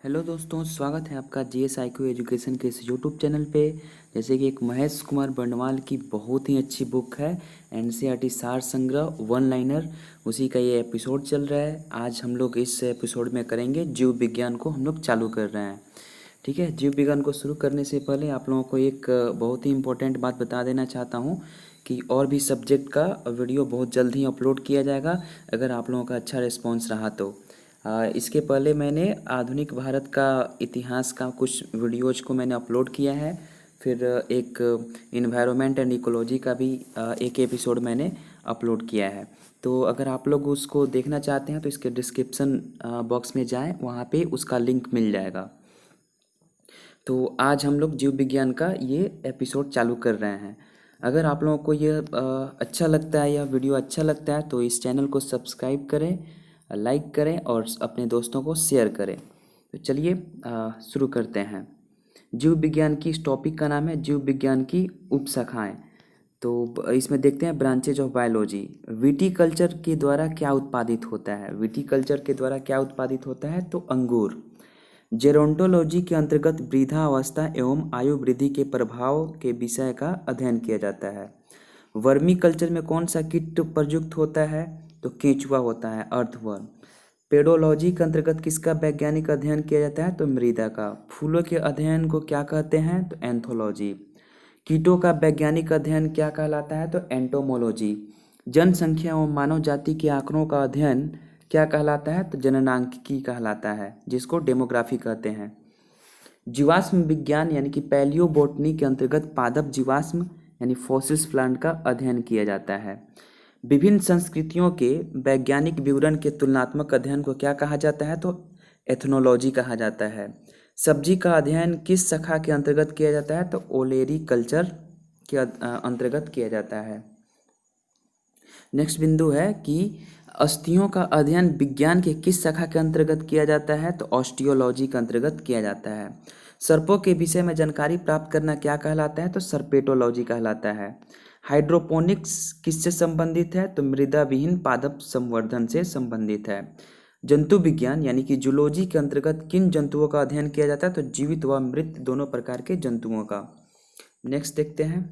Hello दोस्तों, स्वागत है आपका GSIQ एजुकेशन के इस यूट्यूब चैनल पे। जैसे कि एक महेश कुमार बर्णवाल की बहुत ही अच्छी बुक है NCERT सार संग्रह वन लाइनर, उसी का ये एपिसोड चल रहा है। आज हम लोग इस एपिसोड में करेंगे जीव विज्ञान को हम लोग चालू कर रहे हैं। ठीक है, जीव विज्ञान को शुरू करने से पहले आप लोगों को एक बहुत ही इम्पोर्टेंट बात बता देना चाहता हूँ कि और भी सब्जेक्ट का वीडियो बहुत जल्द ही अपलोड किया जाएगा अगर आप लोगों का अच्छा रिस्पॉन्स रहा तो। इसके पहले मैंने आधुनिक भारत का इतिहास का कुछ वीडियोज को मैंने अपलोड किया है। फिर एक इन्वायरमेंट एंड इकोलॉजी का भी एक एपिसोड मैंने अपलोड किया है। तो अगर आप लोग उसको देखना चाहते हैं तो इसके डिस्क्रिप्शन बॉक्स में जाएं, वहाँ पे उसका लिंक मिल जाएगा। तो आज हम लोग जीव विज्ञान का ये एपिसोड चालू कर रहे हैं। अगर आप लोगों को ये अच्छा लगता है, यह वीडियो अच्छा लगता है, तो इस चैनल को सब्सक्राइब करें, लाइक करें और अपने दोस्तों को शेयर करें। तो चलिए शुरू करते हैं। जीव विज्ञान की इस टॉपिक का नाम है जीव विज्ञान की उपशाखाएं। तो इसमें देखते हैं ब्रांचेज ऑफ बायोलॉजी। विटीकल्चर के द्वारा क्या उत्पादित होता है? विटीकल्चर के द्वारा क्या उत्पादित होता है? तो अंगूर। जेरोंटोलॉजी के अंतर्गत वृद्धावस्था एवं आयु वृद्धि के प्रभाव के विषय का अध्ययन किया जाता है। वर्मी कल्चर में कौन सा कीट प्रयुक्त होता है? तो केंचुआ होता है, अर्थवर्म। पेडोलॉजी के अंतर्गत किसका वैज्ञानिक अध्ययन किया जाता है? तो मृदा का। फूलों के अध्ययन को क्या कहते हैं? तो एंथोलॉजी। कीटों का वैज्ञानिक अध्ययन क्या कहलाता है? तो एंटोमोलॉजी। जनसंख्या एवं मानव जाति के आंकड़ों का अध्ययन क्या कहलाता है? तो जननांकिकी कहलाता है, जिसको डेमोग्राफी कहते हैं। जीवाश्म विज्ञान यानी कि पैलियोबोटनी के अंतर्गत पादप जीवाश्म यानी फॉसिल्स प्लांट का अध्ययन किया जाता है। विभिन्न संस्कृतियों के वैज्ञानिक विवरण के तुलनात्मक अध्ययन को क्या कहा जाता है? तो एथनोलॉजी कहा जाता है। सब्जी का अध्ययन किस शाखा के अंतर्गत किया जाता है? तो ओलेरी कल्चर के अंतर्गत किया जाता है। नेक्स्ट बिंदु है कि अस्थियों का अध्ययन विज्ञान के किस शाखा के अंतर्गत किया जाता है? तो ऑस्टियोलॉजी के अंतर्गत किया जाता है। सर्पों के विषय में जानकारी प्राप्त करना क्या कहलाता है? तो सर्पेटोलॉजी कहलाता है। हाइड्रोपोनिक्स किससे संबंधित है? तो मृदा विहीन पादप संवर्धन से संबंधित है। जंतु विज्ञान यानी कि जूलॉजी के अंतर्गत किन जंतुओं का अध्ययन किया जाता है? तो जीवित व मृत दोनों प्रकार के जंतुओं का। नेक्स्ट देखते हैं।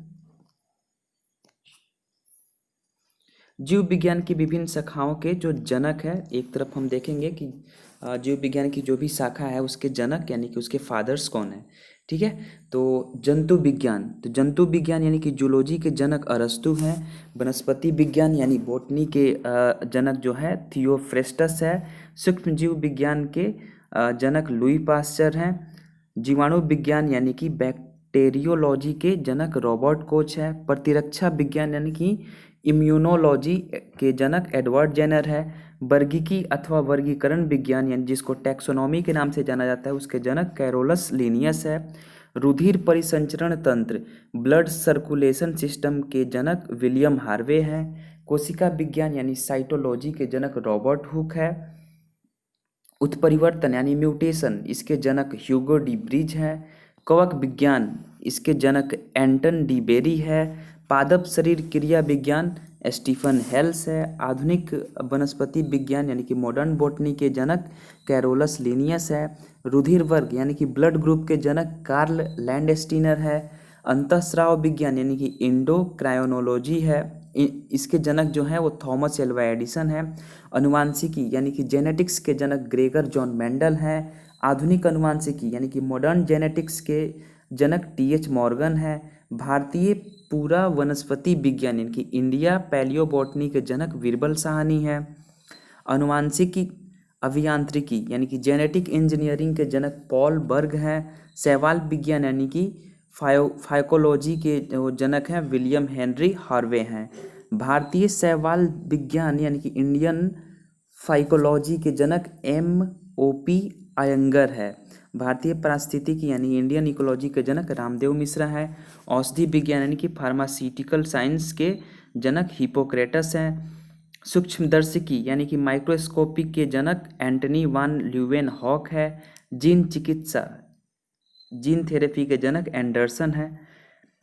जीव विज्ञान की विभिन्न शाखाओं के जो जनक है, एक तरफ हम देखेंगे कि जीव विज्ञान की जो भी शाखा है उसके जनक यानी कि उसके फादर्स कौन है। ठीक है, तो जंतु विज्ञान, तो जंतु विज्ञान यानी कि जूलॉजी के जनक अरस्तु हैं। वनस्पति विज्ञान यानी बोटनी के जनक जो है थियोफ्रेस्टस है। सूक्ष्म जीव विज्ञान के जनक लुई पास्चर हैं। जीवाणु विज्ञान यानी कि बैक्टीरियोलॉजी के जनक रॉबर्ट कोच है। प्रतिरक्षा विज्ञान यानी कि इम्यूनोलॉजी के जनक एडवर्ड जेनर है। वर्गीकी अथवा वर्गीकरण विज्ञान यानी जिसको टैक्सोनॉमी के नाम से जाना जाता है, उसके जनक कैरोलस लिनियस है। रुधिर परिसंचरण तंत्र ब्लड सर्कुलेशन सिस्टम के जनक विलियम हार्वे हैं। कोशिका विज्ञान यानी साइटोलॉजी के जनक रॉबर्ट हुक है। उत्परिवर्तन यानी म्यूटेशन, इसके जनक ह्यूगो डी ब्रिज है। कवक विज्ञान, इसके जनक एंटन डी बेरी है। पादप शरीर क्रिया विज्ञान स्टीफन हेल्स है। आधुनिक वनस्पति विज्ञान यानी कि मॉडर्न बॉटनी के जनक कैरोलस लिनियस है। रुधिर वर्ग यानी कि ब्लड ग्रुप के जनक कार्ल लैंडस्टीनर है। अंतःस्राव विज्ञान यानी कि इंडोक्रायोनोलॉजी है, इसके जनक जो है वो थॉमस एल्वा एडिसन है। अनुवांशिकी यानी कि जेनेटिक्स के जनक ग्रेगर जॉन मेंडल हैं। आधुनिक अनुवांशिकी यानी कि मॉडर्न जेनेटिक्स के जनक TH मॉर्गन है। भारतीय पूरा वनस्पति विज्ञान यानी कि इंडिया पैलियोबॉटनी के जनक विरबल साहनी है। अनुवांशिकी अभियांत्रिकी यानी कि जेनेटिक इंजीनियरिंग के जनक पॉल बर्ग हैं। शैवाल विज्ञान यानी कि फाइकोलॉजी के जो जनक हैं विलियम हेनरी हार्वे हैं। भारतीय शैवाल विज्ञान यानी कि इंडियन फाइकोलॉजी के जनक MOP अयंगर है। भारतीय पारिस्थितिकी यानी इंडियन इकोलॉजी के जनक रामदेव मिश्रा है। औषधि विज्ञान यानी कि फार्मास्यूटिकल साइंस के जनक हिपोक्रेटस हैं। सूक्ष्मदर्शिकी यानी कि माइक्रोस्कोपी के जनक एंटनी वान ल्यूवेन हॉक है। जीन चिकित्सा जीन थेरेपी के जनक एंडरसन है।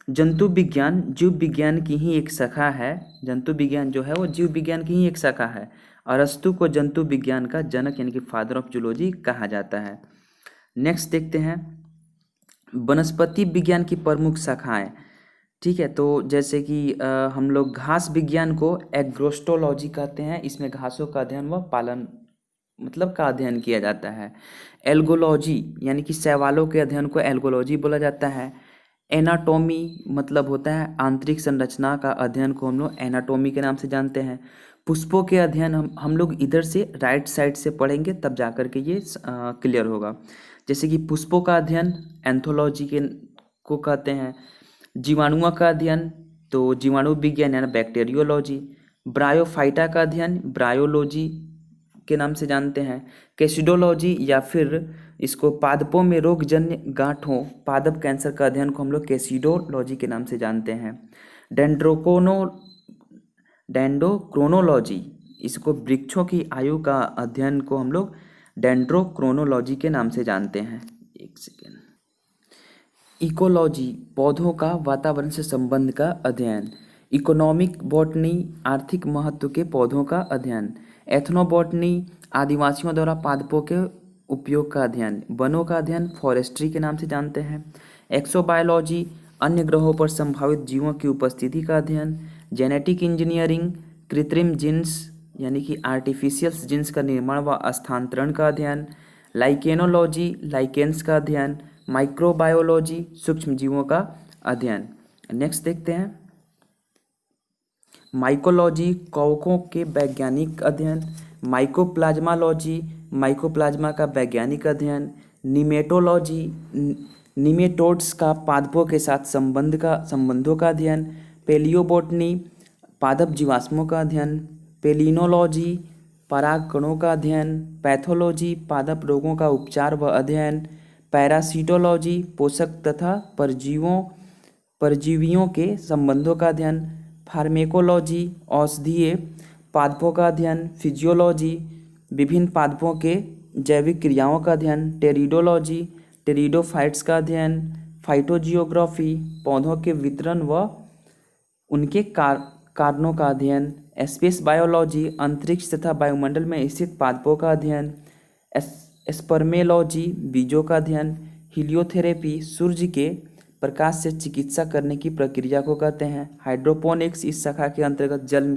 जंतु विज्ञान जीव विज्ञान की ही एक शाखा है। जंतु विज्ञान जो है वो जीव विज्ञान की ही एक शाखा है। अरस्तु को जंतु विज्ञान का जनक यानी कि फादर ऑफ जूलॉजी कहा जाता है। नेक्स्ट देखते हैं वनस्पति विज्ञान की प्रमुख शाखाएं। ठीक है, तो जैसे कि हम लोग घास विज्ञान को एग्रोस्टोलॉजी कहते हैं। इसमें घासों का अध्ययन व पालन मतलब का अध्ययन किया जाता है। एल्गोलॉजी यानी कि शैवालों के अध्ययन को एल्गोलॉजी बोला जाता है। एनाटॉमी मतलब होता है आंतरिक संरचना का अध्ययन को हम लोग एनाटॉमी के नाम से जानते हैं। पुष्पों के अध्ययन हम लोग इधर से राइट साइड से पढ़ेंगे तब जा कर के ये क्लियर होगा। जैसे कि पुष्पों का अध्ययन एंथोलॉजी के को कहते हैं। जीवाणुओं का अध्ययन तो जीवाणु विज्ञान यानी बैक्टीरियोलॉजी। ब्रायोफाइटा का अध्ययन ब्रायोलॉजी के नाम से जानते हैं। कैसिडोलॉजी या फिर इसको पादपों में रोगजन्य गांठों पादप कैंसर का अध्ययन को हम लोग कैसिडोलॉजी के नाम से जानते हैं। डेंड्रोक्रोनोलॉजी इसको वृक्षों की आयु का अध्ययन को हम लोग डेंड्रोक्रोनोलॉजी के नाम से जानते हैं। एक सेकेंड। इकोलॉजी पौधों का वातावरण से संबंध का अध्ययन। इकोनॉमिक बॉटनी आर्थिक महत्व के पौधों का अध्ययन। एथनोबॉटनी आदिवासियों द्वारा पादपों के उपयोग का अध्ययन। वनों का अध्ययन फॉरेस्ट्री के नाम से जानते हैं। एक्सोबायोलॉजी अन्य ग्रहों पर संभावित जीवों की उपस्थिति का अध्ययन। जेनेटिक इंजीनियरिंग कृत्रिम जीन्स यानी कि आर्टिफिशियल जीन्स का निर्माण व स्थानांतरण का अध्ययन। लाइकेनोलॉजी लाइकेन्स का अध्ययन। माइक्रोबायोलॉजी सूक्ष्म जीवों का अध्ययन। नेक्स्ट देखते हैं माइकोलॉजी कवकों के वैज्ञानिक अध्ययन। माइकोप्लाज्मालॉजी माइकोप्लाज्मा का वैज्ञानिक अध्ययन। निमेटोलॉजी निमेटोड्स का पादपों के साथ संबंधों का अध्ययन। पेलियोबोटनी पादप जीवाश्मों का अध्ययन। पेलिनोलॉजी परागकणों का अध्ययन। पैथोलॉजी पादप रोगों का उपचार व अध्ययन। पैरासिटोलॉजी पोषक तथा परजीवियों के संबंधों का अध्ययन। फार्मेकोलॉजी औषधीय पादपों का अध्ययन। फिजियोलॉजी विभिन्न पादपों के जैविक क्रियाओं का अध्ययन। टेरिडोलॉजी टेरिडोफाइट्स का अध्ययन। फाइटोजियोग्राफी पौधों के वितरण व उनके कारणों का अध्ययन। स्पेस बायोलॉजी अंतरिक्ष तथा वायुमंडल में स्थित पादपों का अध्ययन। स्पर्मेलॉजी बीजों का अध्ययन। हीलियोथेरेपी सूर्य के प्रकाश से चिकित्सा करने की प्रक्रिया को कहते हैं। हाइड्रोपोनिक्स इस शाखा के अंतर्गत जल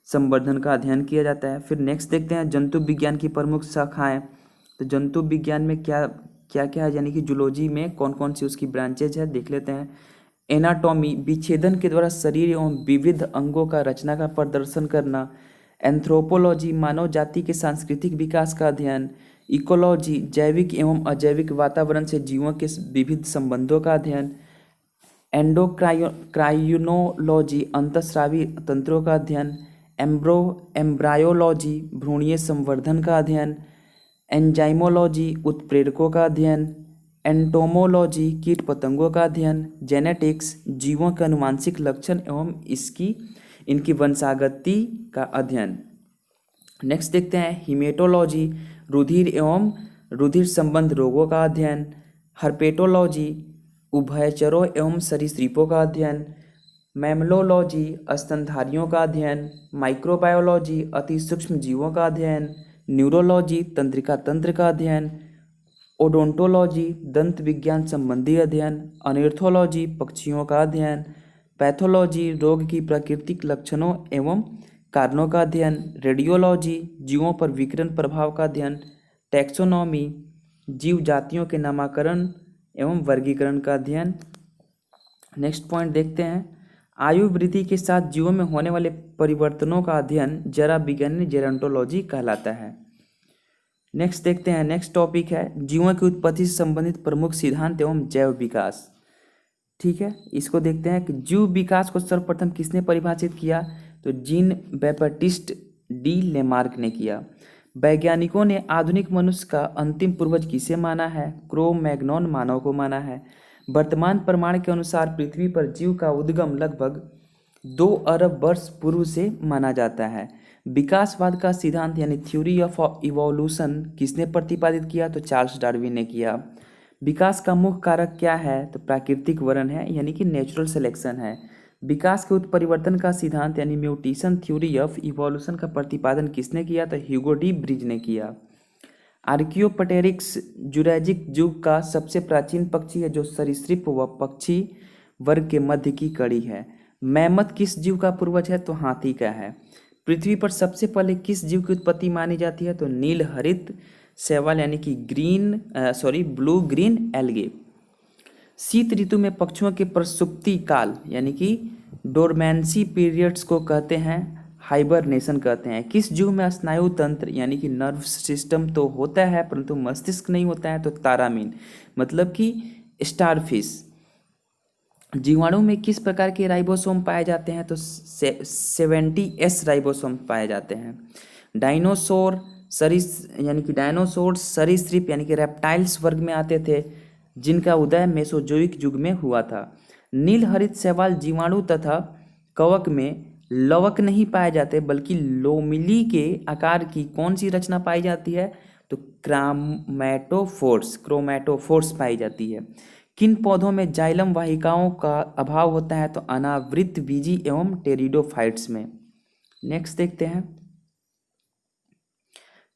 संवर्धन का अध्ययन किया जाता है। फिर नेक्स्ट देखते हैं जंतु विज्ञान की प्रमुख शाखाएं। तो जंतु विज्ञान में क्या क्या है यानी कि जूलॉजी में कौन कौन सी उसकी ब्रांचेज है देख लेते हैं। एनाटॉमी विच्छेदन के द्वारा शरीर एवं विविध अंगों का रचना का प्रदर्शन करना। एंथ्रोपोलॉजी मानव जाति के सांस्कृतिक विकास का अध्ययन। इकोलॉजी जैविक एवं अजैविक वातावरण से जीवों के विविध संबंधों का अध्ययन। एंडोक्राइनोलॉजी अंतःस्रावी तंत्रों का अध्ययन। एम्ब्रायोलॉजी भ्रूणीय संवर्धन का अध्ययन। एंजाइमोलॉजी उत्प्रेरकों का अध्ययन। एंटोमोलॉजी कीट पतंगों का अध्ययन। जेनेटिक्स जीवों के अनुवांशिक लक्षण एवं इनकी वंशागति का अध्ययन। नेक्स्ट देखते हैं हिमेटोलॉजी रुधिर एवं रुधिर संबंध रोगों का अध्ययन। हर्पेटोलॉजी उभयचरों एवं सरीसृपों का अध्ययन। मैमलोलॉजी स्तनधारियों का अध्ययन। माइक्रोबायोलॉजी अति सूक्ष्म जीवों का अध्ययन। न्यूरोलॉजी तंत्रिका तंत्र का अध्ययन। ओडोंटोलॉजी दंत विज्ञान संबंधी अध्ययन। अनर्थोलॉजी पक्षियों का अध्ययन। पैथोलॉजी रोग की प्राकृतिक लक्षणों एवं कारणों का अध्ययन। रेडियोलॉजी जीवों पर विकिरण प्रभाव का अध्ययन। टैक्सोनॉमी जीव जातियों के नामकरण एवं वर्गीकरण का अध्ययन। नेक्स्ट पॉइंट देखते हैं आयु वृद्धि के साथ जीवों में होने वाले परिवर्तनों का अध्ययन जरा विज्ञान जेरोंटोलॉजी कहलाता है। नेक्स्ट देखते हैं नेक्स्ट टॉपिक है जीवों की उत्पत्ति से संबंधित प्रमुख सिद्धांत एवं जैव विकास। ठीक है, इसको देखते हैं कि जीव विकास को सर्वप्रथम किसने परिभाषित किया, तो जीन बैप्टिस्ट डी लेमार्क ने किया। वैज्ञानिकों ने आधुनिक मनुष्य का अंतिम पूर्वज किसे माना है, क्रो मैग्नॉन मानव को माना है। वर्तमान प्रमाण के अनुसार पृथ्वी पर जीव का उद्गम लगभग 2 अरब वर्ष पूर्व से माना जाता है। विकासवाद का सिद्धांत यानी थ्योरी ऑफ इवोल्यूशन किसने प्रतिपादित किया, तो चार्ल्स डार्विन ने किया। विकास का मुख्य कारक क्या है, तो प्राकृतिक वरण है यानी कि नेचुरल सिलेक्शन है। विकास के उत्परिवर्तन का सिद्धांत यानी म्यूटेशन थ्योरी ऑफ इवोल्यूशन का प्रतिपादन किसने किया, तो ह्यूगो डी ब्रिज ने किया। आर्कियोप्टेरिक्स जुरैसिक युग का सबसे प्राचीन पक्षी है जो सरीसृप व पक्षी वर्ग के मध्य की कड़ी है। मैमथ किस जीव का पूर्वज है? तो हाथी का है। पृथ्वी पर सबसे पहले किस जीव की उत्पत्ति मानी जाती है? तो नील हरित शैवाल यानी कि ब्लू ग्रीन एल्गे। शीत ऋतु में पक्षियों के प्रसुप्ति काल यानी कि डोरमेंसी पीरियड्स को कहते हैं हाइबरनेशन कहते हैं। किस जीव में स्नायु तंत्र यानी कि नर्व सिस्टम तो होता है परंतु मस्तिष्क नहीं होता है? तो तारामीन मतलब कि स्टारफिश। जीवाणु में किस प्रकार के राइबोसोम पाए जाते हैं? तो 70S राइबोसोम पाए जाते हैं। डायनासोर सरीसृप यानी कि रेप्टाइल्स वर्ग में आते थे जिनका उदय मेसोजोइक युग में हुआ था। नील हरित शैवाल जीवाणु तथा कवक में लवक नहीं पाए जाते बल्कि लोमिली के आकार की कौन सी रचना पाई जाती है? तो क्रोमैटोफोर्स पाई जाती है। किन पौधों में जाइलम वाहिकाओं का अभाव होता है? तो अनावृत बीजी एवं टेरिडोफाइट्स में। नेक्स्ट देखते हैं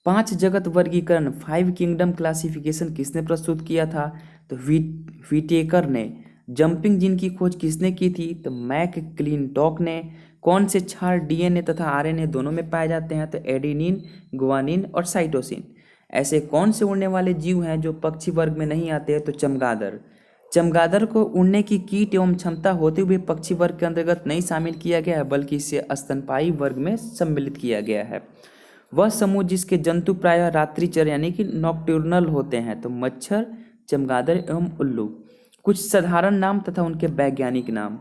5 जगत वर्गीकरण 5 किंगडम क्लासिफिकेशन किसने प्रस्तुत किया था? तो व्हिटेकर ने। जंपिंग जीन की खोज किसने की थी? तो मैकक्लिंटॉक ने। कौन से क्षार डीएनए तथा आरएनए दोनों में पाए जाते हैं? तो एडेनिन, गुआनिन और साइटोसिन। ऐसे कौन से उड़ने वाले जीव हैं जो पक्षी वर्ग में नहीं आते हैं? तो चमगादड़। चमगादड़ को उड़ने की कीट एवं क्षमता होते हुए पक्षी वर्ग के अंतर्गत नहीं शामिल किया गया है बल्कि इसे स्तनपायी वर्ग में सम्मिलित किया गया है। वह समूह जिसके जंतु प्रायः रात्रिचर यानी कि नॉक्टर्नल होते हैं। तो मच्छर, चमगादड़ एवं उल्लू। कुछ साधारण नाम तथा उनके वैज्ञानिक नाम।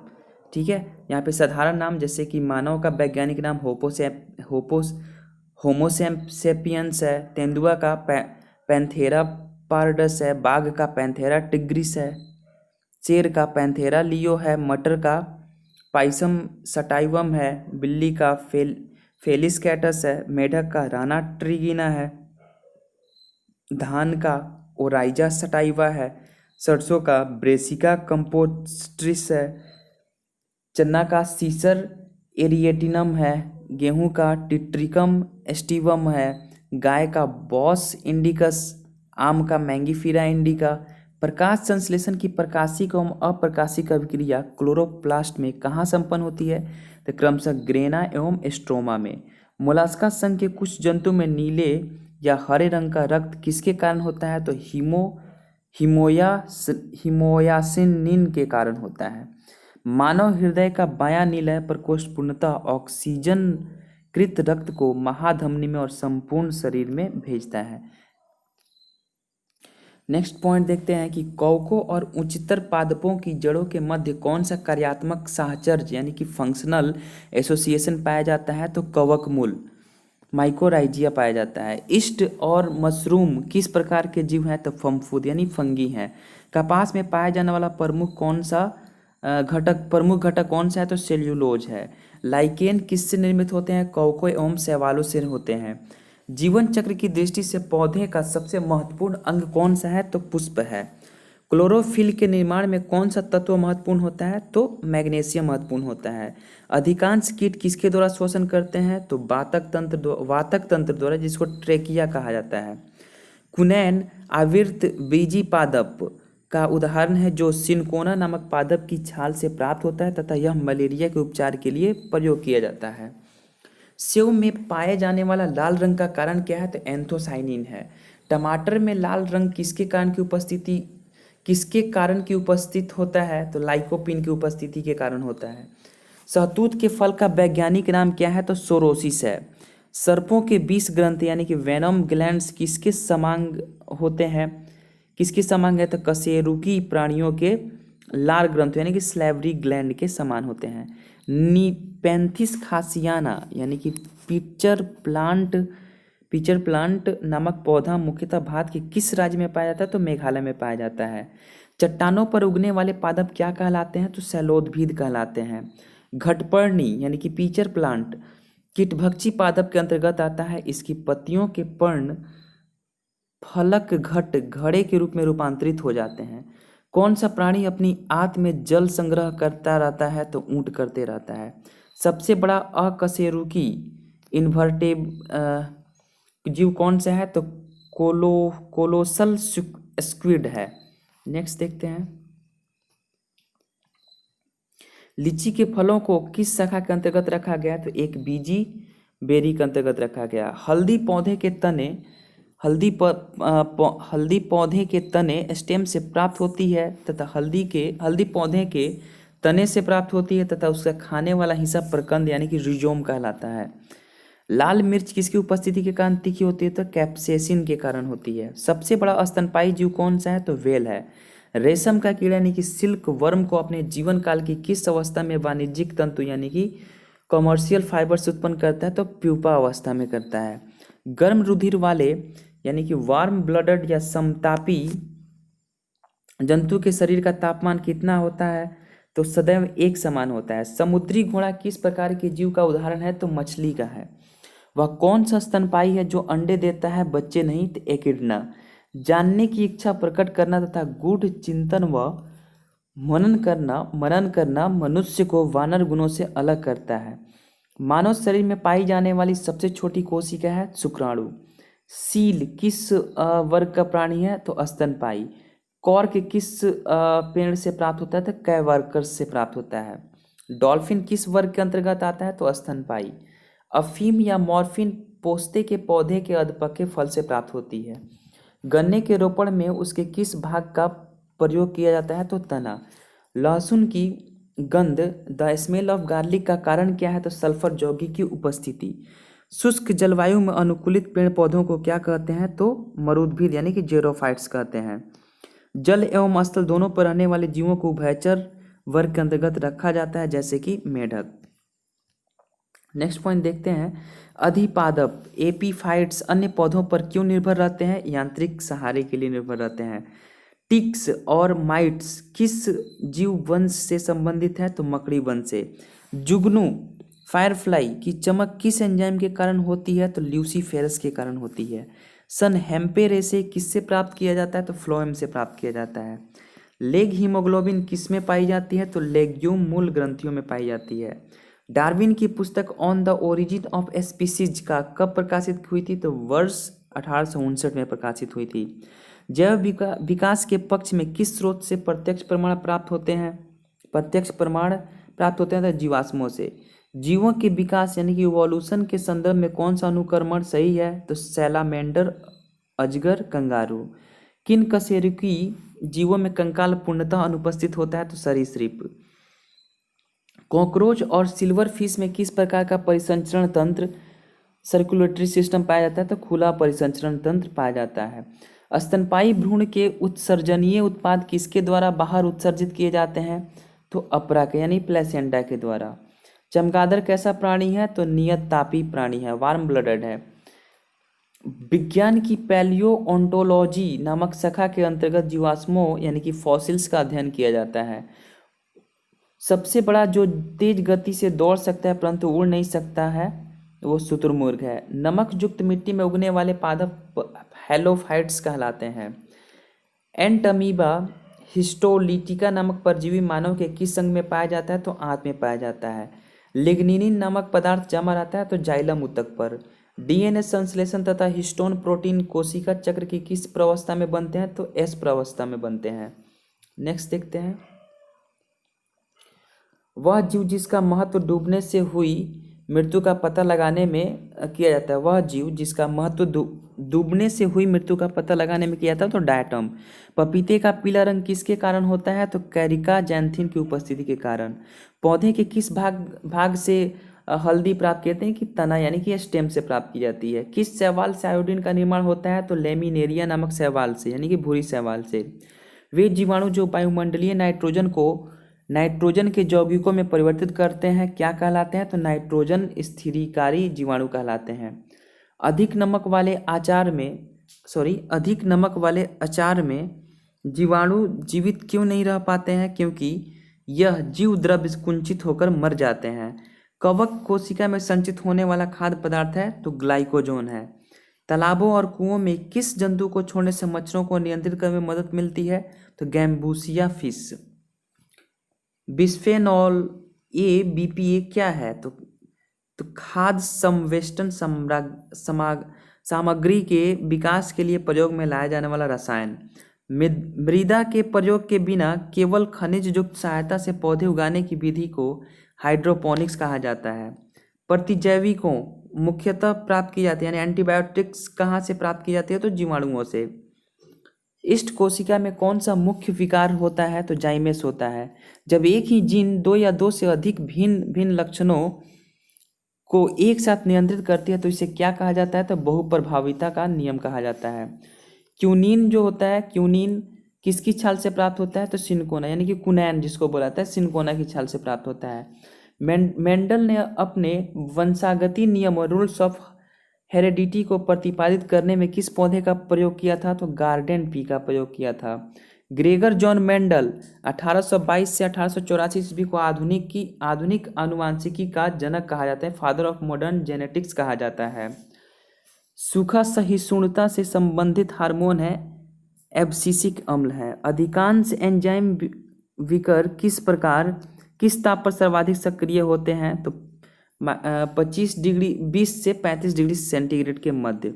ठीक है, यहाँ पे साधारण नाम जैसे कि मानव का वैज्ञानिक नाम होमोसेपियंस है। तेंदुआ का पैंथेरा पारडस है। बाघ का पैंथेरा टिग्रिस है। शेर का पैंथेरा लियो है। मटर का पाइसम सटाइवम है। बिल्ली का फेलिस कैटस है। मेढक का राना ट्रिगिना है। धान का ओराइजा सटाइवा है। सरसों का ब्रेसिका कंपोस्ट्रिस है। चना का सीसर एरिएटिनम है। गेहूं का टिट्रिकम एस्टिवम है। गाय का बॉस इंडिकस। आम का मैंगीफीरा इंडिका। प्रकाश संश्लेषण की प्रकाशिक एवं अप्रकाशिक अभिक्रिया क्लोरोप्लास्ट में कहाँ संपन्न होती है? तो क्रमशः ग्रेना एवं स्ट्रोमा में। मोलास्का संघ के कुछ जंतु में नीले या हरे रंग का रक्त किसके कारण होता है? तो हिमोयासिनिन के कारण होता है। मानव हृदय का बायां निलय प्रकोष्ठ पूर्णतः ऑक्सीजन कृत रक्त को महाधमनी में और संपूर्ण शरीर में भेजता है। नेक्स्ट पॉइंट देखते हैं कि कवकों और उच्चतर पादपों की जड़ों के मध्य कौन सा कार्यात्मक साहचर्य यानी कि फंक्शनल एसोसिएशन पाया जाता है? तो कवक मूल माइकोराइजिया पाया जाता है। ईस्ट और मशरूम किस प्रकार के जीव हैं? तो फम्फूद यानी फंगी हैं। कपास में पाया जाने वाला प्रमुख घटक कौन सा है? तो सेल्यूलोज है। लाइकेन किससे निर्मित होते हैं? कवकों एवं शैवालों से होते हैं। जीवन चक्र की दृष्टि से पौधे का सबसे महत्वपूर्ण अंग कौन सा है? तो पुष्प है। क्लोरोफिल के निर्माण में कौन सा तत्व महत्वपूर्ण होता है? तो मैग्नीशियम महत्वपूर्ण होता है। अधिकांश कीट किसके द्वारा शोषण करते हैं? तो वातक तंत्र द्वारा जिसको ट्रेकिया कहा जाता है। कुनैन आवर्त बीजी पादप का उदाहरण है जो सिनकोना नामक पादप की छाल से प्राप्त होता है तथा यह मलेरिया के उपचार के लिए प्रयोग किया जाता है। सेव में पाए जाने वाला लाल रंग का कारण क्या है? तो एंथोसाइनिन है। टमाटर में लाल रंग किसके कारण की उपस्थित होता है? तो लाइकोपिन की उपस्थिति के कारण होता है। शहतूत के फल का वैज्ञानिक नाम क्या है? तो सोरोसिस है। सर्पों के विष ग्रंथि यानी कि वेनम ग्लैंड्स किसके समांग होते हैं? किसके समांग है? तो कशेरुकी प्राणियों के लार ग्रंथ यानी कि स्लैवरी ग्लैंड के समान होते हैं। नीपेंथिस खासियाना यानी कि पिचर प्लांट नामक पौधा मुख्यतः भारत के किस राज्य में पाया जाता है? तो मेघालय में पाया जाता है। चट्टानों पर उगने वाले पादप क्या कहलाते हैं? तो शैलोदभिद कहलाते हैं। घटपर्णी यानी कि पिचर प्लांट कीटभक्षी पादप के अंतर्गत आता है। इसकी पत्तियों के पर्ण फलक घड़े के रूप में रूपांतरित हो जाते हैं। कौन सा प्राणी अपनी आंत में जल संग्रह करता रहता है? तो ऊंट करते रहता है। सबसे बड़ा अकशेरुकी इन्वर्टेब जीव कौन सा है? तो कोलोसल स्क्विड है। नेक्स्ट देखते हैं, लीची के फलों को किस शाखा के अंतर्गत रखा गया? तो एक बीजी बेरी के अंतर्गत रखा गया। हल्दी पौधे के तने हल्दी पौधे के तने स्टेम से प्राप्त होती है तथा हल्दी पौधे के तने से प्राप्त होती है तथा उसका खाने वाला हिस्सा प्रकंद यानी कि रिजोम कहलाता है। लाल मिर्च किसकी उपस्थिति के कारण तीखी होती है? तो कैप्सेसिन के कारण होती है। सबसे बड़ा स्तनपायी जीव कौन सा है? तो व्हेल है। रेशम का कीड़ा यानी कि सिल्क वर्म को अपने जीवन काल की किस अवस्था में वाणिज्यिक तंतु यानी कि कॉमर्शियल फाइबर्स उत्पन्न करता है? तो प्यूपा अवस्था में करता है। गर्म रुधिर वाले यानी कि वार्म ब्लडड या समतापी जंतु के शरीर का तापमान कितना होता है? तो सदैव एक समान होता है। समुद्री घोड़ा किस प्रकार के जीव का उदाहरण है? तो मछली का है। वह कौन सा स्तनपायी है जो अंडे देता है बच्चे नहीं? तो एकिडना। जानने की इच्छा प्रकट करना तथा गूढ़ चिंतन व मनन करना मनुष्य को वानर गुणों से अलग करता है। मानव शरीर में पाई जाने वाली सबसे छोटी कोशिका है शुक्राणु। सील किस वर्ग का प्राणी है? तो स्तनपायी। कॉर्क किस पेड़ से प्राप्त होता है? तो कैवर्कस से प्राप्त होता है। डॉल्फिन किस वर्ग के अंतर्गत आता है? तो स्तनपायी। अफीम या मॉर्फिन पोस्ते के पौधे के अधपके फल से प्राप्त होती है। गन्ने के रोपण में उसके किस भाग का प्रयोग किया जाता है? तो तना। लहसुन की गंध द स्मेल ऑफ गार्लिक का कारण क्या है? तो सल्फर यौगिक की उपस्थिति। शुष्क जलवायु में अनुकूलित पेड़ पौधों को क्या कहते हैं? तो मरुद्भिद यानी कि जेरोफाइट्स कहते हैं। जल एवं स्थल दोनों पर रहने वाले जीवों को उभयचर वर्ग के अंतर्गत रखा जाता है जैसे कि मेढक। नेक्स्ट पॉइंट देखते हैं, अधिपादप एपीफाइट्स अन्य पौधों पर क्यों निर्भर रहते हैं? यांत्रिक सहारे के लिए निर्भर रहते हैं। टिक्स और माइट्स किस जीव वंश से संबंधित है? तो मकड़ी वंश से। जुगनू फायरफ्लाई की चमक किस एंजाइम के कारण होती है? तो ल्यूसीफेरस के कारण होती है। सन हेम्पेरेसे किससे प्राप्त किया जाता है? तो फ्लोएम से प्राप्त किया जाता है। लेग हीमोग्लोबिन किस में पाई जाती है? तो लेग्यूम मूल ग्रंथियों में पाई जाती है। डार्विन की पुस्तक on the origin of species का कब प्रकाशित हुई थी? तो वर्ष 1859 में प्रकाशित हुई थी। जैव विकास के पक्ष में किस स्रोत से प्रत्यक्ष प्रमाण प्राप्त होते हैं? तो जीवाश्मों से। जीवों के विकास यानी कि इवोल्यूशन के संदर्भ में कौन सा अनुक्रमण सही है? तो सैलामेंडर, अजगर, कंगारू। किन कशेरुकी जीवों में कंकाल पूर्णतः अनुपस्थित होता है? तो सरीसृप। कॉकरोच और सिल्वर फिश में किस प्रकार का परिसंचरण तंत्र सर्कुलेटरी सिस्टम पाया जाता है? तो खुला परिसंचरण तंत्र पाया जाता है। स्तनपायी भ्रूण के उत्सर्जनीय उत्पाद किसके द्वारा बाहर उत्सर्जित किए जाते हैं? तो अपरा के यानी प्लेसेंटा के द्वारा। चमगादड़ कैसा प्राणी है? तो नियत तापी प्राणी है, वार्म ब्लडेड है। विज्ञान की पैलियोओंटोलॉजी नामक शाखा के अंतर्गत जीवाश्मों यानी कि फॉसिल्स का अध्ययन किया जाता है। सबसे बड़ा जो तेज गति से दौड़ सकता है परंतु उड़ नहीं सकता है वो शुतुरमुर्ग है। नमक युक्त मिट्टी में उगने वाले पादप हेलोफाइट्स कहलाते हैं। एंटमीबा हिस्टोलिटिका नामक परजीवी मानव के किस संघ में पाया जाता है? तो आंत में पाया जाता है। लिग्निन नामक पदार्थ जमा रहता है तो जाइलम ऊतक पर। डीएनए संश्लेषण तथा हिस्टोन प्रोटीन कोशिका चक्र की किस प्रावस्था में बनते हैं? तो एस प्रावस्था में बनते हैं। नेक्स्ट देखते हैं, वह जीव जिसका महत्व डूबने से हुई मृत्यु का पता लगाने में किया जाता है। वह जीव जिसका महत्व डूबने से हुई मृत्यु का पता लगाने में किया जाता है तो डायटम। पपीते का पीला रंग किसके कारण होता है? तो कैरिका जैंथिन की उपस्थिति के कारण। पौधे के किस भाग से हल्दी प्राप्त करते हैं? कि तना यानी कि स्टेम से प्राप्त की जाती है। किस शैवाल से आयोडीन का निर्माण होता है? तो लेमिनेरिया नामक शैवाल से यानी कि भूरी शैवाल से। वे जीवाणु जो वायुमंडलीय नाइट्रोजन के यौगिकों में परिवर्तित करते हैं क्या कहलाते हैं? तो नाइट्रोजन स्थिरीकारी जीवाणु कहलाते हैं। अधिक नमक वाले अचार में जीवाणु जीवित क्यों नहीं रह पाते हैं? क्योंकि यह जीव द्रव्य कुंचित होकर मर जाते हैं। कवक कोशिका में संचित होने वाला खाद्य पदार्थ है तो ग्लाइकोजोन है। तालाबों और कुओं में किस जंतु को छोड़ने से मच्छरों को नियंत्रित करने में मदद मिलती है? तो gambusia fish. Bisphenol A BPA क्या है? तो खाद्य संवेष्टन सामग्री के विकास के लिए प्रयोग में लाया जाने वाला रसायन। मृदा के प्रयोग के बिना केवल खनिज युक्त सहायता से पौधे उगाने की विधि को हाइड्रोपोनिक्स कहा जाता है। प्रतिजैविकों मुख्यतः प्राप्त की जाती है, यानी एंटीबायोटिक्स कहाँ से प्राप्त की जाती है, तो जीवाणुओं से। इष्ट कोशिका में कौन सा मुख्य विकार होता है, तो जाइमेस होता है। जब एक ही जीन दो या दो से अधिक भिन्न भिन्न लक्षणों को एक साथ नियंत्रित करती है तो इसे क्या कहा जाता है, तो बहुप्रभाविता का नियम कहा जाता है। क्यूनिन जो होता है, क्यूनिन किसकी छाल से प्राप्त होता है, तो सिनकोना, यानी कि कुनैन जिसको बोला जाता है, सिनकोना की छाल से प्राप्त होता है। मेंडल ने अपने वंशागति नियम और रूल्स ऑफ हेरेडिटी को प्रतिपादित करने में किस पौधे का प्रयोग किया था, तो गार्डन पी का प्रयोग किया था। ग्रेगर जॉन मेंडल 1822 से 1884 ईस्वी को आधुनिक आनुवांशिकी का जनक कहा जाता है, फादर ऑफ मॉडर्न जेनेटिक्स कहा जाता है। सूखा सहिष्णुता से संबंधित हार्मोन है एब्सिसिक अम्ल है। अधिकांश एंजाइम विकर किस ताप पर सर्वाधिक सक्रिय होते हैं, तो 20 से 35 डिग्री सेंटीग्रेड के मध्य।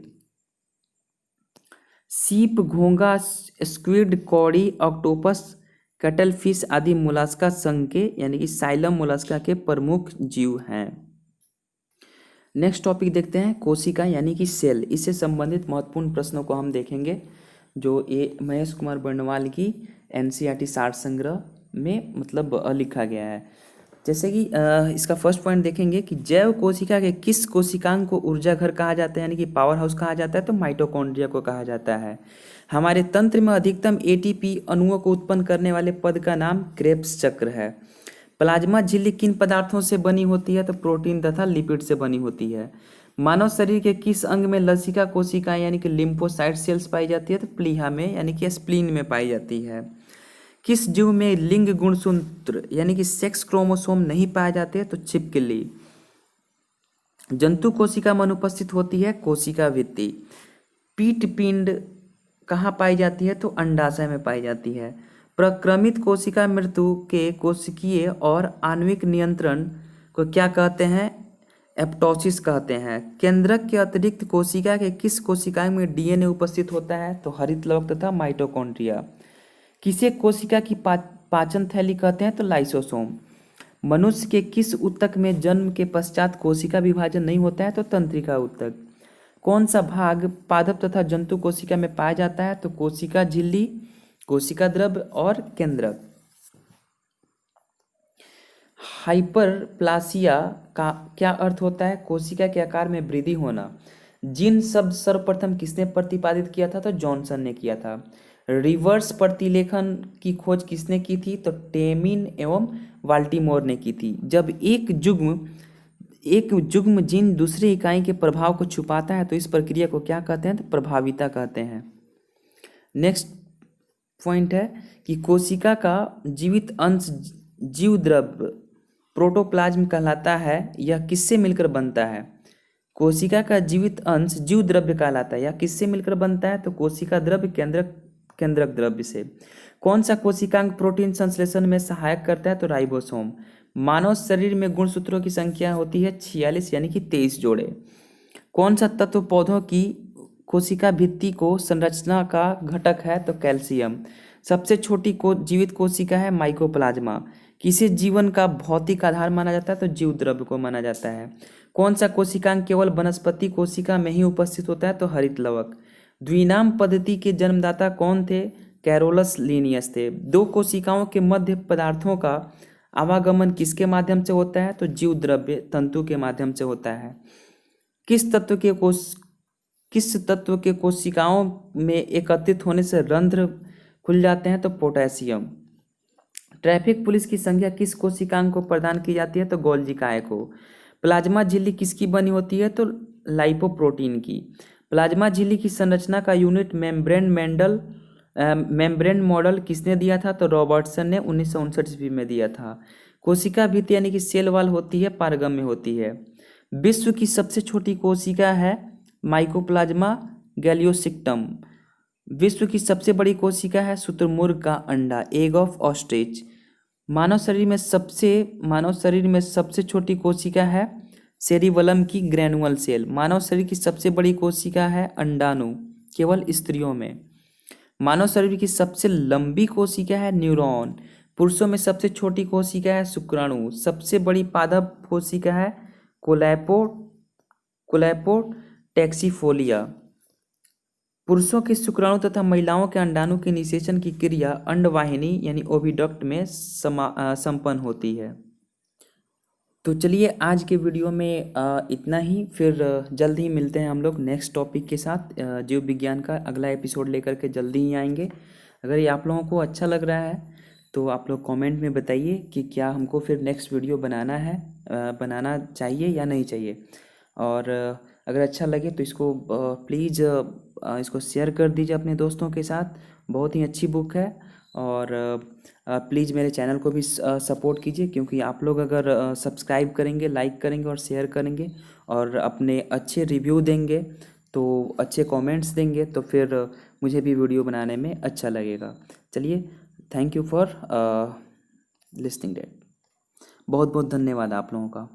सीप, घोंगा, स्क्विड, कौड़ी, ऑक्टोपस, कटलफिश आदि मोलास्का संघ के यानी कि साइलम मोलास्का के प्रमुख जीव हैं। नेक्स्ट टॉपिक देखते हैं कोशिका यानी कि सेल। इससे संबंधित महत्वपूर्ण प्रश्नों को हम देखेंगे जो महेश कुमार बर्णवाल की एनसीईआरटी सार संग्रह में लिखा गया है। जैसे कि इसका फर्स्ट पॉइंट देखेंगे कि जैव कोशिका के किस कोशिकांग को ऊर्जा घर कहा जाता है, यानी कि पावर हाउस कहा जाता है, तो माइटोकॉन्ड्रिया को कहा जाता है। हमारे तंत्र में अधिकतम एटीपी अणुओं को उत्पन्न करने वाले पद का नाम क्रेब्स चक्र है। प्लाज्मा झिल्ली किन पदार्थों से बनी होती है, तो प्रोटीन तथा लिपिड से बनी होती है। मानव शरीर के किस अंग में लसिका कोशिकाएं यानी कि लिम्फोसाइट सेल्स पाई जाती है, तो प्लीहा में यानी कि स्प्लीन में पाई जाती है। किस जीव में लिंग गुणसूत्र यानी कि सेक्स क्रोमोसोम नहीं पाए जाते, तो छिपकली। जंतु कोशिका में अनुपस्थित होती है कोशिका भित्ति। पीट पिंड कहाँ पाई जाती है, तो अंडाशय में पाई जाती है। प्रक्रमित कोशिका मृत्यु के कोशिकीय और आणविक नियंत्रण को क्या कहते हैं, एप्टोसिस कहते हैं। केंद्रक के अतिरिक्त कोशिका के किस कोशिका में डीएनए उपस्थित होता है, तो हरित लवक तथा माइटोकॉन्ड्रिया। किसे कोशिका की पाचन थैली कहते हैं, तो लाइसोसोम। मनुष्य के किस ऊतक में जन्म के पश्चात कोशिका विभाजन नहीं होता है, तो तंत्रिका ऊतक। कौन सा भाग पादप तथा जंतु कोशिका में पाया जाता है, तो कोशिका झिल्ली, कोशिका द्रव्य और केंद्रक। हाइपरप्लासिया का क्या अर्थ होता है, कोशिका के आकार में वृद्धि होना। जीन शब्द सर्वप्रथम किसने प्रतिपादित किया था, तो जॉनसन ने किया था। रिवर्स प्रतिलेखन की खोज किसने की थी, तो टेमिन एवं वाल्टीमोर ने की थी। जब एक जुग्म जीन दूसरी इकाई के प्रभाव को छुपाता है तो इस प्रक्रिया को क्या कहते हैं, तो प्रभाविता कहते हैं। नेक्स्ट पॉइंट है कि कोशिका का जीवित अंश जीव द्रव्य प्रोटोप्लाज्म कहलाता है, यह किससे मिलकर बनता है। कोशिका का जीवित अंश जीव द्रव्य कहलाता है, यह किससे मिलकर बनता है, तो कोशिका द्रव्य केंद्रक द्रव्य से। कौन सा कोशिकांग प्रोटीन संश्लेषण में सहायक करता है, तो राइबोसोम। मानव शरीर में गुणसूत्रों की संख्या होती है 46 यानी कि 23 जोड़े। कौन सा तत्व पौधों की कोशिका भित्ति को संरचना का घटक है, तो कैल्शियम। सबसे छोटी जीवित कोशिका है माइकोप्लाज्मा। किसे जीवन का भौतिक आधार माना जाता है, तो जीव द्रव्य को माना जाता है। कौन सा कोशिकांग केवल वनस्पति कोशिका में ही उपस्थित होता है, तो हरित लवक। द्विनाम पद्धति के जन्मदाता कौन थे, कैरोलस लिनियस थे। दो कोशिकाओं के मध्य पदार्थों का आवागमन किसके माध्यम से होता है, तो जीव द्रव्य तंतु के माध्यम से होता है। किस तत्व के कोशिकाओं में एकत्रित होने से रंध्र खुल जाते हैं, तो पोटेशियम। ट्रैफिक पुलिस की संख्या किस कोशिकांग को प्रदान की जाती है, तो गोल्जी काय को। प्लाज्मा झिल्ली किसकी बनी होती है, तो लाइपोप्रोटीन की। प्लाज्मा झिल्ली की संरचना का यूनिट मेम्ब्रेन मॉडल किसने दिया था, तो रॉबर्टसन ने 1959 ईस्वी में दिया था। कोशिका भित्ति यानी कि सेल वॉल होती है, पारगम में होती है। विश्व की सबसे छोटी कोशिका है माइकोप्लाज्मा गैलियोसिक्टम। विश्व की सबसे बड़ी कोशिका है शुतुरमुर्ग का अंडा, एग ऑफ ऑस्ट्रिच। मानव शरीर में सबसे छोटी कोशिका है सेरिबलम की ग्रैनुअल सेल। मानव शरीर की सबसे बड़ी कोशिका है अंडाणु, केवल स्त्रियों में। मानव शरीर की सबसे लंबी कोशिका है न्यूरॉन। पुरुषों में सबसे छोटी कोशिका है शुक्राणु। सबसे बड़ी पादप कोशिका है कोलैपो कोलैपोटैक्सीफोलिया। पुरुषों के शुक्राणु तथा महिलाओं के अंडाणु के निषेचन की क्रिया अंडवाहिनी यानी ओविडक्ट में संपन्न होती है। तो चलिए आज के वीडियो में इतना ही। फिर जल्द ही मिलते हैं हम लोग नेक्स्ट टॉपिक के साथ। जीव विज्ञान का अगला एपिसोड लेकर के जल्दी ही आएंगे। अगर ये आप लोगों को अच्छा लग रहा है तो आप लोग कमेंट में बताइए कि क्या हमको फिर नेक्स्ट वीडियो बनाना चाहिए या नहीं चाहिए। और अगर अच्छा लगे तो इसको प्लीज़ इसको शेयर कर दीजिए अपने दोस्तों के साथ। बहुत ही अच्छी बुक है। और प्लीज़ मेरे चैनल को भी सपोर्ट कीजिए, क्योंकि आप लोग अगर सब्सक्राइब करेंगे, लाइक करेंगे और शेयर करेंगे और अपने अच्छे रिव्यू देंगे, तो अच्छे कमेंट्स देंगे, तो फिर मुझे भी वीडियो बनाने में अच्छा लगेगा। चलिए, thank you for listening that. बहुत बहुत धन्यवाद आप लोगों का।